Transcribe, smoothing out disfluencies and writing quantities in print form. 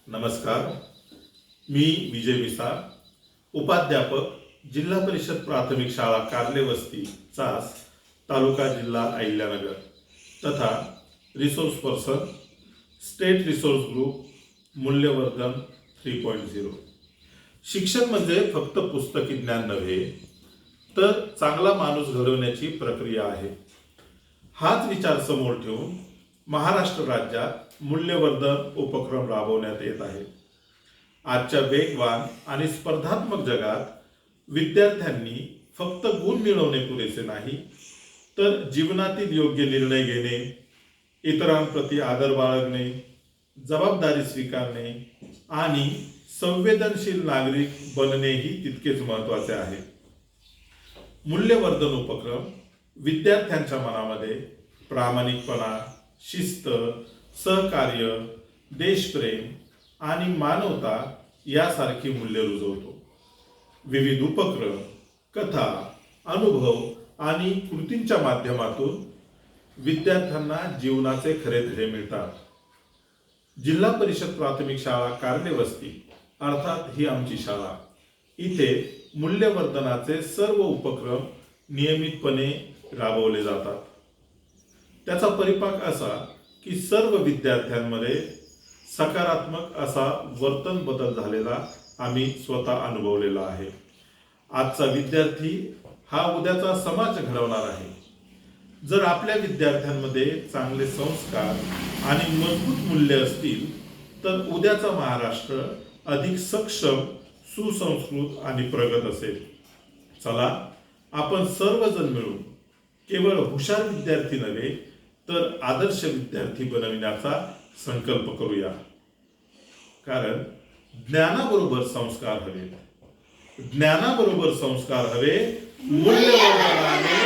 नमस्कार. मी विजय विसार, उपाध्यापक, जिल्हा परिषद प्राथमिक शाळा कार्लेवस्ती चास, तालुका जिल्हा अहिल्यानगर तथा resource person, state resource group, मूल्यवर्धन 3.0. शिक्षण म्हणजे फक्त पुस्तकी ज्ञान नव्हे, तर चांगला माणूस घडवण्याची प्रक्रिया आहे. हाच विचार समोर ठेवून महाराष्ट्र राज्यात मूल्यवर्धन उपक्रम राबवण्यात येत आहे. आजच्या वेगवान आणि स्पर्धात्मक जगात विद्यार्थ्यांनी फक्त गुण मिळवणे पुरेसे नाही, तर जीवनातील योग्य निर्णय घेणे, इतरांप्रती आदर बाळगणे, जबाबदारी स्वीकारणे आणि संवेदनशील नागरिक बनणेही तितकेच महत्त्वाचे आहे. मूल्यवर्धन उपक्रम विद्यार्थ्यांच्या मनामध्ये प्रामाणिकपणा, शिस्त, सहकार्य, देशप्रेम आणि मानवता यासारखी मूल्य रुजवतो. विविध उपक्रम, कथा, अनुभव आणि कृतींच्या माध्यमातून विद्यार्थ्यांना जीवनाचे खरे धडे मिळतात. जिल्हा परिषद प्राथमिक शाळा कार्लेवस्ती अर्थात ही आमची शाळा, इथे मूल्यवर्धनाचे सर्व उपक्रम नियमितपणे राबवले जातात. त्याचा परिपाक असा की सर्व विद्यार्थ्यांमध्ये सकारात्मक असा वर्तन बदल झालेला आम्ही स्वतः अनुभवलेला आहे. आजचा विद्यार्थी हा उद्याचा समाज घडवणार आहे. जर आपल्या विद्यार्थ्यांमध्ये चांगले संस्कार आणि मजबूत मूल्य असतील तर उद्याचा महाराष्ट्र अधिक सक्षम, सुसंस्कृत आणि प्रगत असेल. चला, आपण सर्वजण मिळून केवळ हुशार विद्यार्थी नव्हे तर आदर्श विद्यार्थी बनविण्याचा संकल्प करूया. कारण ज्ञानाबरोबर संस्कार हवे, ज्ञानाबरोबर संस्कार हवे, मूल्यवर्धनाने